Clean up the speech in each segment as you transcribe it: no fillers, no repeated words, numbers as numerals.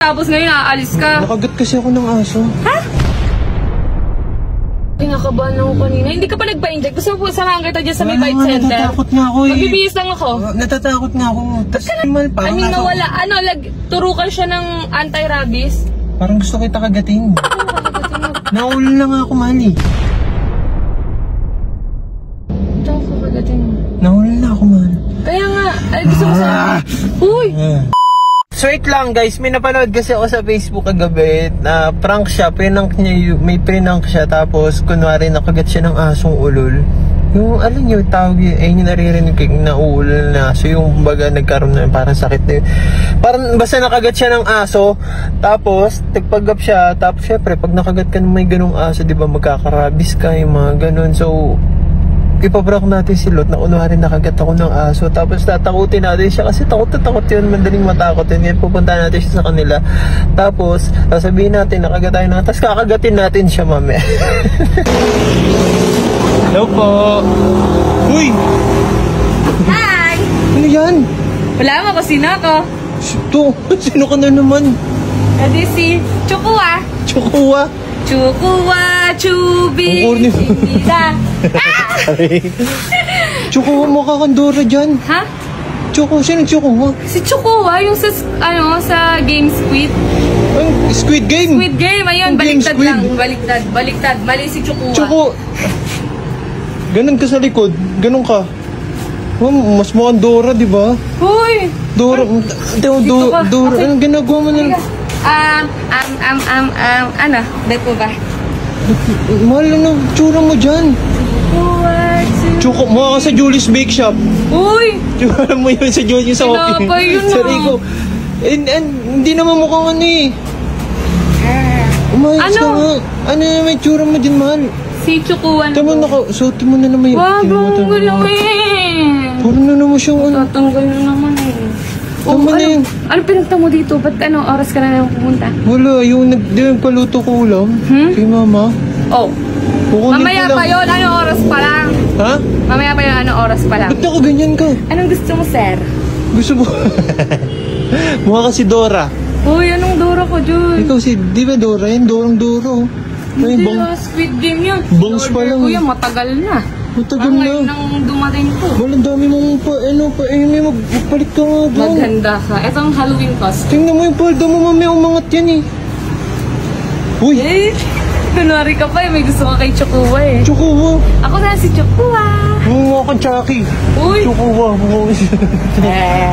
tapos ngayon aalis ka. Nakagat kasi ako ng aso. Ha? Kinakabahan ako kanina. Hindi ka pa nagpa-inject. Gusto mo po samahan kita dyan sa may bite center? Natatakot nga ako eh. Magbibihis lang ako. Natatakot nga ako. I mean, nawala. Ano, turukan siya ng anti-rabies. Parang gusto kita kagatin. Naulol na nga ako, Mali. Ito ako kagatin mo. Naulol na ako, Mali. Kaya nga, ay gusto mo sa... Uy! So wait lang guys, may napanood kasi ako sa Facebook kagabi na prank siya, may prank siya tapos kunwari nakagat siya ng asong ulol. Yung alam niyo tawag yun, ay yung naririnig na uulol na aso, yung baga nagkaroon na parang sakit na yun. Parang basta nakagat siya ng aso, tapos nagpagap siya, tapos syempre pag nakagat ka ng may ganong aso, di ba magkakarabis ka, yung mga ganon. So ipaprank natin si Lot na kunwari nakagat ako ng aso, tapos tatakutin natin siya kasi takot na takot yun, madaling matakot yun. Ngayon pupunta natin siya sa kanila, tapos sasabihin natin nakagat tayo na, tapos kakagatin natin siya mamaya. Hello po. Uy! Hi! Ano yan? Wala mo ko, sino ako? Ito, sino ka na naman? Edi si Chukua. Chukua. Chukua, Chubi. Ang corny. Chukua mo kakandora dyan. Ha? Chukua, sino Chukua? Si Chukua, yung sa, sa Game Squid. Ang Squid Game? Squid Game, ayun, Ang Game baliktad Squid. lang. Baliktad. Mali si Chukua. Chukua. Ganun ka sa likod, ganun ka. Mas mukhang Dora, di ba? Hoy! Dora, Dora, Okay. anong ginagawa mo na? Ano? Dahil po ba? Mahal na, tsura mo dyan. Mukha ka sa Julie's Bake Shop. Uy! Tsura mo yun sa Julie's sa Hopi. Pinapay yun Sa ah. Rico. Hindi naman mukhang ano eh. Umayos Ano? ka nga. Ano na may tsura mo dyan, mahal? Si Chukua na. Tama na ka, suot mo na naman yun. Wag mong galawin. Puro na naman siyang ano. Tatanggal na naman eh. Tama na yun. Ano pinagta mo dito? Ba't oras ka na naman pumunta? Wala, yung nagpaluto ko ulam. Kay mama. Oh. Kukunin Mamaya ko lang. pa yun. Anong oras pa lang? Ha? Mamaya pa yun. Anong oras pa lang? Ba't ako ganyan ka? Anong gusto mo, sir? Gusto mo? Mukha ka si Dora. Uy, anong Dora ko, Jun? Ikaw si, di ba Dora? Yan, Dorang Dora. Ay, Hindi bang, Squid Game yun. bangs pa lang. Kuya, matagal na. matagal Ang na. ngayon nang dumating po. Walang dami mong may magpalit ka nga doon. Maganda ka. Ito ang Halloween costume. Tingnan mo yung palda mo, mamaya umangat yan eh. Uy! Eh, kunwari ka pa eh. May gusto ka kay Chukua eh. Chukua! Ako na si Chukua. Mukha kang Chucky. Uy! Chukua.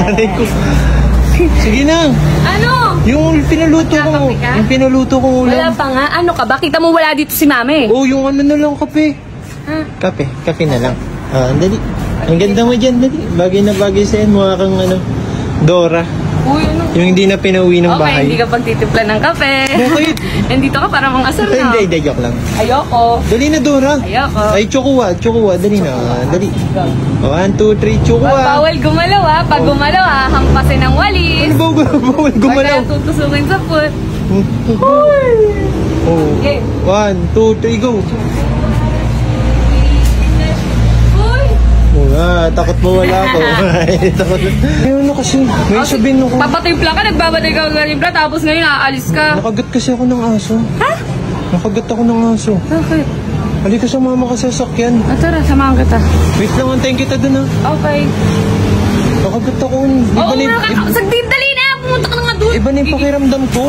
Aray ko. Sige na. Ano? Yung pinaluto ko. Kakape ka? Yung pinaluto ko Wala ulam. pa nga. Ano ka ba? Kita mo wala dito si mami. Oh, yung ano na lang, kape. Ha? Kape na lang. Dali. Ang ganda mo dyan, dali. Bagay na bagay sa'yo. Mukha kang Dora. Uy, ano? Yung hindi na pinauwi ng Okay, bahay. hindi ka pagtitimpla ng kape. Bakit? Nandito ka para mga asar na. Hindi, joke lang. Ayoko. Dali na, Dora. Ayoko. Ay, Chukua. Dali na. Dali. 1, 2, 3, Chukua. Bawal gumalaw ha. Pag gumalaw ha, hampasin ng walis. Ano ba bawal gumalaw? Pag tutusukin sa foot. Oh. Okay. 1, 2, 3, go. Uy! Takot mo wala ako. Takot na. Ayun na kasi. May sabihin ako. Papatimpla ka, nagbabatay ka magtimpla, tapos ngayon aalis ka. Nakagat kasi ako ng aso. Ha? Nakagat ako ng aso. Bakit? Halika sa mama kasi sasakyan. Tara, samahan kita. Wait lang, antayin kita dun ha. Okay. Nakagat ako. Oo nga ka. Saglit, dali na. Pumunta ka na nga doon. Iba na yung pakiramdam ko.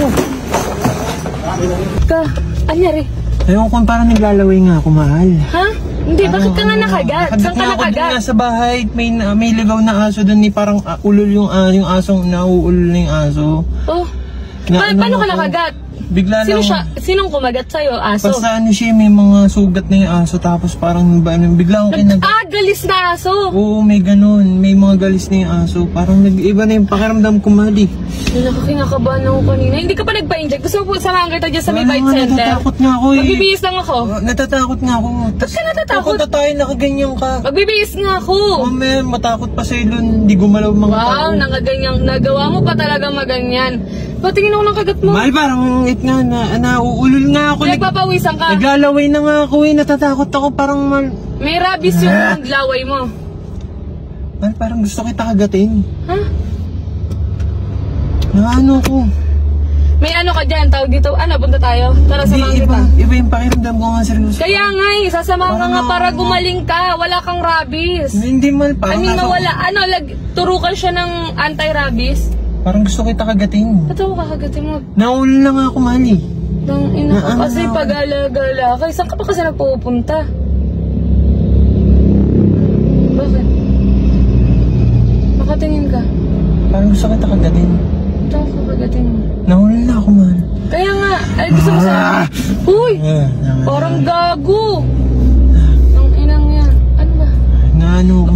Ka. Anyari? Ayun ko parang naglalaway nga ako, mahal. Ha? Hindi, bakit ka nga nakagat? Saan ka Ako dun nakagat? nga sa bahay. May ligaw na aso dun. Parang ulol yung asong nauulol na yung aso. Oh. Kinaano Paano ka ako. nakagat? Bigla Sino lang. siya? Sinong kumagat sa'yo? Aso? Basta siya, may mga sugat na yung aso. Tapos parang bigla akong kinagat. Galis na aso. Oo, may ganun. May mga galis na yung aso. Parang nag-iba na yung pakiramdam ko, mali. Kinakabahan ako kanina. Hindi ka pa nagpa-inject. Gusto mo po samahan kita dyan sa may bite center? Natatakot nga ako eh. Magbibihis lang ako. Natatakot nga ako. Ba't ka natatakot? Pupunta tayo, nakaganyan ka. Magbibihis nga ako. Mamaya, matakot pa sa'yo dun. Hindi gumalaw mga tao. Wow, nakaganyan. Nagawa mo pa talaga maganyan. Patingin ako ng kagat mo. Mahal, parang nauulol nga ako. Nagpapawisan ka. Naglalaway na nga ako eh. Natatakot ako. Parang May rabies yung laway mo. Mahal, parang gusto kita kagatin. Ha? Naano ko. May ano ka dyan, tawag dito. Ano, punta tayo? Tara, samahan kita. Iba yung pakiramdam ko nga, seryoso. Kaya nga eh, sasamahan ka nga para gumaling ka. Wala kang rabies. Hindi man, parang mawala. Ano, turukan siya ng anti-rabies? Parang gusto kita kagatin. Ba't ako kakagatin mo? Naul lang ako, Mali. Nang ina ka kasi pag-alagala ka. Saan ka pa kasi nagpupunta? Bakit? Nakatingin ka. Parang gusto kita kagatin. Ba't ako kakagatin mo? Naul na ako, man. Kaya nga, ay gusto mo sa... Uy! Parang gago! Ang inang yan. Ano ba? Naano ko,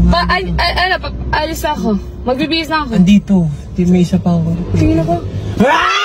alis na ako. Magbibihis na ako. Andito. Di may isa pa ako. Tingin ako. Ah!